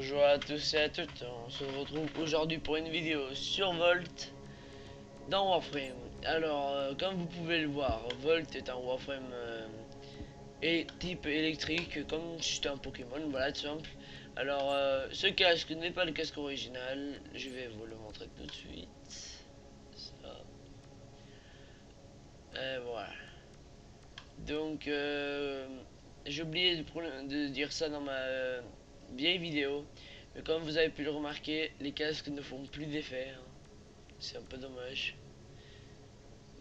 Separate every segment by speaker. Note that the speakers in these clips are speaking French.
Speaker 1: Bonjour à tous et à toutes, on se retrouve aujourd'hui pour une vidéo sur Volt dans Warframe. Alors, comme vous pouvez le voir, Volt est un Warframe et type électrique, comme c'est un Pokémon, voilà tout simple. Alors, ce casque n'est pas le casque original, je vais vous le montrer tout de suite. Ça. Et voilà. Donc, j'ai oublié de dire ça dans ma vieille vidéo. Mais comme vous avez pu le remarquer, les casques ne font plus d'effet, hein. C'est un peu dommage.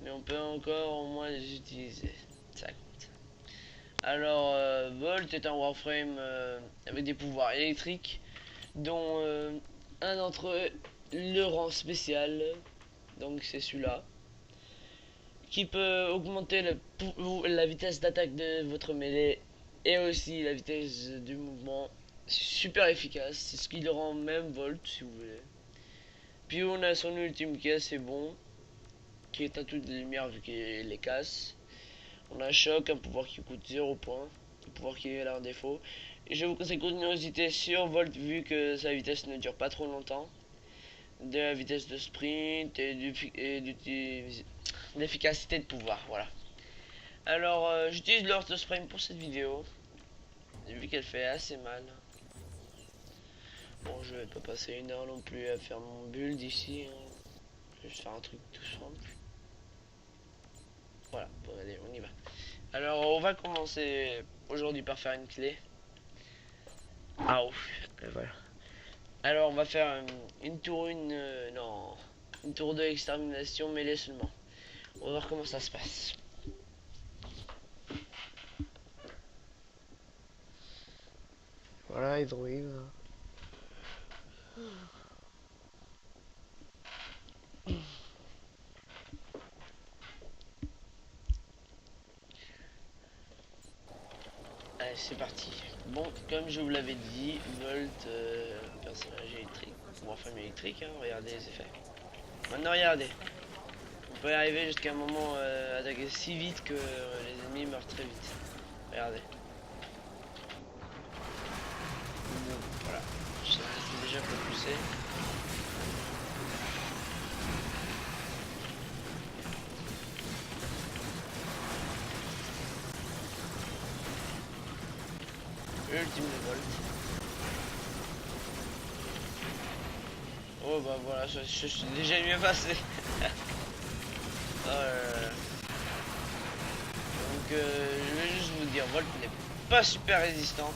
Speaker 1: Mais on peut encore au moins les utiliser. Ça compte. Alors, Volt est un Warframe avec des pouvoirs électriques, dont un d'entre eux le rend spécial. Donc c'est celui-là, qui peut augmenter la vitesse d'attaque de votre mêlée et aussi la vitesse du mouvement. Super efficace, c'est ce qui le rend même Volt si vous voulez. Puis on a son ultime qui est assez bon, qui est à toute lumière vu qu'il les casse. On a Choc, un pouvoir qui coûte 0 points, un pouvoir qui est un défaut. Et je vous conseille continuosité sur Volt vu que sa vitesse ne dure pas trop longtemps. De la vitesse de sprint et d'efficacité de pouvoir, voilà. Alors j'utilise l'Orth de Sprint pour cette vidéo, vu qu'elle fait assez mal. Bon, je vais pas passer une heure non plus à faire mon build ici, hein. Je vais juste faire un truc tout simple. Voilà, bon allez, on y va. Alors on va commencer aujourd'hui par faire une clé. Ah ouf, et voilà. Alors on va faire une tour non, une tour de extermination mêlée seulement. On va voir comment ça se passe. Voilà, hydroïde. Allez, c'est parti. Bon, comme je vous l'avais dit, Volt, personnage électrique, Warframe électrique, hein, regardez les effets. Maintenant, regardez. On peut y arriver jusqu'à un moment attaquer si vite que les ennemis meurent très vite. Regardez. Bon, voilà. Je sais que c'est déjà propulsé. Ultime de Volt. Oh bah voilà, je suis déjà mieux passé. Oh là là. Donc je vais juste vous dire, Volt n'est pas super résistant.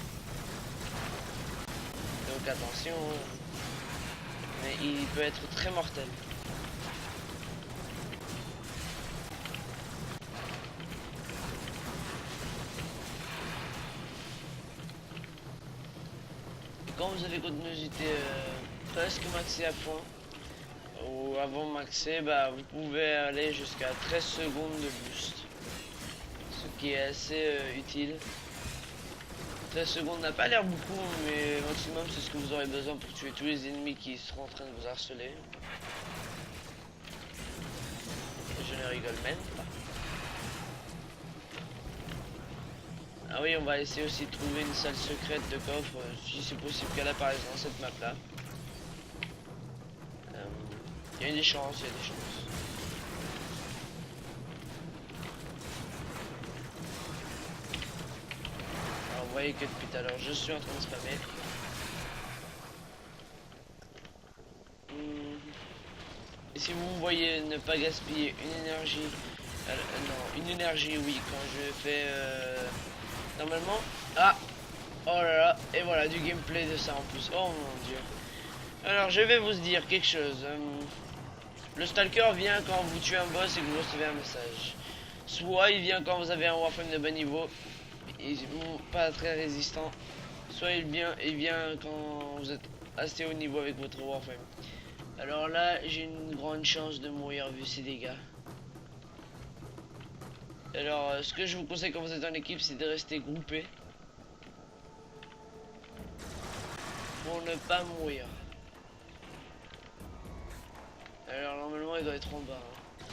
Speaker 1: Donc attention. Mais il peut être très mortel. Quand vous avez continuosité presque maxé à fond, ou avant maxé, bah, vous pouvez aller jusqu'à 13 secondes de boost, ce qui est assez utile. 13 secondes n'a pas l'air beaucoup, mais maximum c'est ce que vous aurez besoin pour tuer tous les ennemis qui seront en train de vous harceler. Je ne rigole même pas. Ah oui, on va essayer aussi de trouver une salle secrète de coffre, si c'est possible qu'elle apparaisse dans cette map là. Il y a des chances, il y a des chances. Alors vous voyez que depuis tout à l'heure je suis en train de spammer. Et si vous me voyez ne pas gaspiller une énergie, non, une énergie oui, quand je fais normalement, ah, oh là là, et voilà du gameplay de ça en plus, oh mon dieu. Alors je vais vous dire quelque chose, le stalker vient quand vous tuez un boss et que vous recevez un message. Soit il vient quand vous avez un Warframe de bas niveau, et pas très résistant, soit il vient quand vous êtes assez haut niveau avec votre Warframe. Alors là, j'ai une grande chance de mourir vu ces dégâts. Alors, ce que je vous conseille quand vous êtes en équipe, c'est de rester groupé pour ne pas mourir. Alors normalement, il doit être en bas, hein.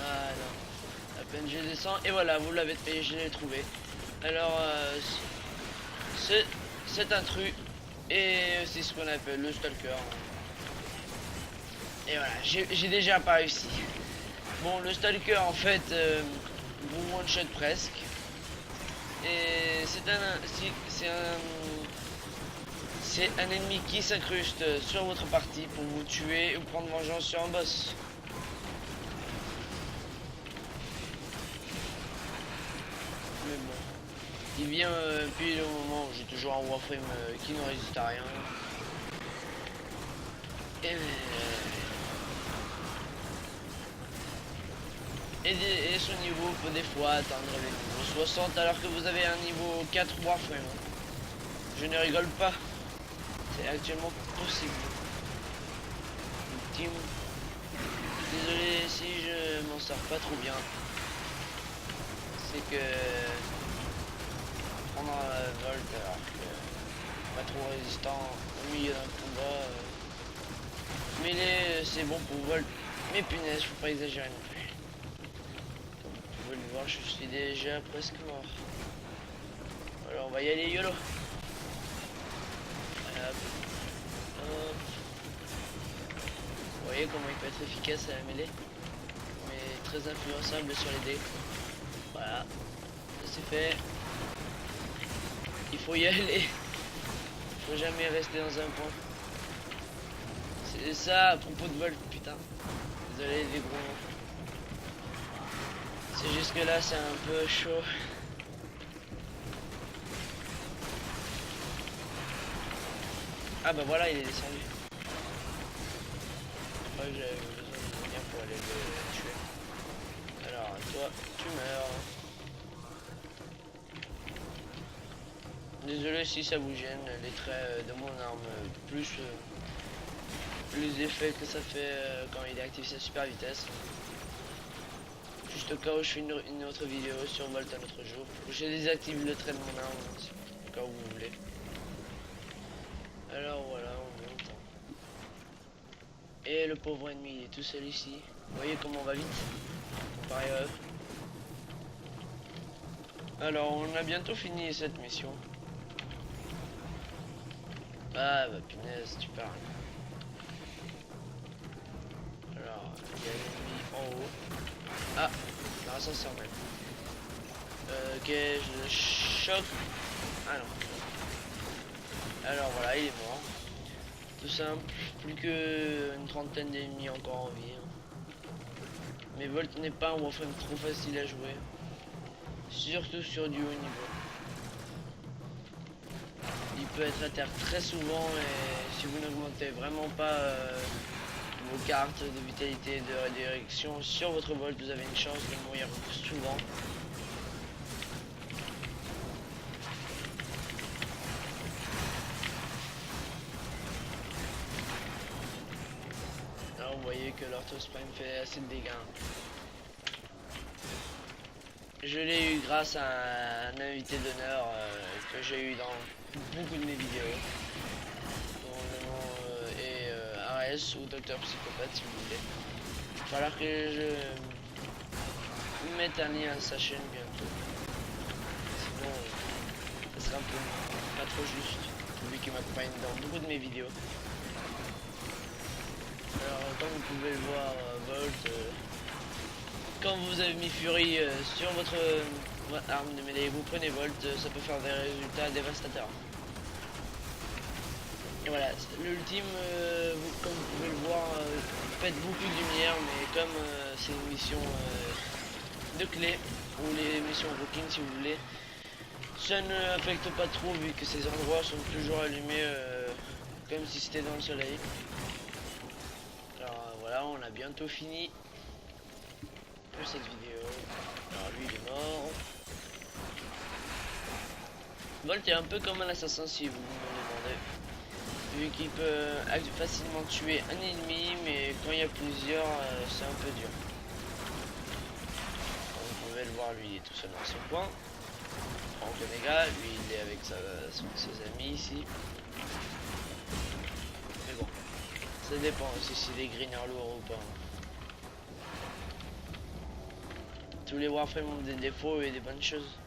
Speaker 1: Ah non. À peine je descends et voilà, vous l'avez fait, je l'ai trouvé. Alors, cet intrus, et c'est ce qu'on appelle le stalker. Et voilà, j'ai déjà pas réussi. Bon, le stalker en fait vous one shot presque. Et c'est un ennemi qui s'incruste sur votre partie pour vous tuer ou prendre vengeance sur un boss. Mais bon, il vient puis le moment où j'ai toujours un Warframe qui ne résiste à rien. Et son niveau peut des fois atteindre les niveaux 60 alors que vous avez un niveau 4 Warframe. Je ne rigole pas. C'est actuellement possible. Team. Désolé si je m'en sors pas trop bien. C'est que prendre un Volt alors que pas trop résistant au milieu d'un combat. Mêlée c'est bon pour Volt. Mais punaise, faut pas exagérer non plus. Comme vous pouvez le voir, je suis déjà presque mort. Alors on va y aller YOLO. Hop. Hop. Vous voyez comment il peut être efficace à la mêlée, mais très influençable sur les dés. Voilà, c'est fait. Il faut y aller. Il faut jamais rester dans un point. C'est ça à propos de Volt, putain. Désolé les gros. C'est juste que là c'est un peu chaud. Ah bah voilà, il est descendu. Moi j'avais besoin de venir pour aller le tuer. Alors toi, tu meurs. Désolé si ça vous gêne, les traits de mon arme, plus les effets que ça fait quand il active sa super vitesse. Juste au cas où je fais une autre vidéo sur Volt un autre jour, où je désactive le trait de mon arme, au cas où vous voulez. Alors voilà, on est longtemps. Et le pauvre ennemi il est tout seul ici. Vous voyez comment on va vite comparé à eux. Alors on a bientôt fini cette mission. Ah bah punaise, tu parles. Alors, il y a l'ennemi en haut. Ah, l'ascenseur même. Ok, je le choque. Ah non. Alors voilà, il est mort. Tout simple, plus qu'une trentaine d'ennemis encore en vie. Mais Volt n'est pas un Warframe trop facile à jouer. Surtout sur du haut niveau. Il peut être à terre très souvent et si vous n'augmentez vraiment pas vos cartes de vitalité et de redirection sur votre Volt, vous avez une chance de mourir souvent. Là vous voyez que l'Orthospine fait assez de dégâts. Je l'ai eu grâce à un invité d'honneur que j'ai eu dans beaucoup de mes vidéos, dont le nom est Ares ou Docteur Psychopathe si vous voulez. Il va falloir que je mette un lien à sa chaîne bientôt, sinon ça sera un peu pas trop juste, vu qu'il m'accompagne dans beaucoup de mes vidéos. Alors comme vous pouvez le voir, Volt, quand vous avez mis Fury sur votre arme de mêlée, vous prenez Volt, ça peut faire des résultats dévastateurs. Et voilà, l'ultime, comme vous pouvez le voir, faites beaucoup de lumière, mais comme c'est une mission de clé, ou les missions rooking si vous voulez, ça ne affecte pas trop vu que ces endroits sont toujours allumés comme si c'était dans le soleil. Alors voilà, on a bientôt fini cette vidéo. Alors lui il est mort. Volt est un peu comme un assassin si vous me demandez, vu qu'il peut facilement tuer un ennemi, mais quand il y a plusieurs c'est un peu dur. Comme vous pouvez le voir, lui il est tout seul dans son coin. Franck Omega, lui il est avec ses amis ici. Mais bon, ça dépend aussi s'il est greener lourd ou pas. Tous les Warframe ont des défauts et des bonnes choses.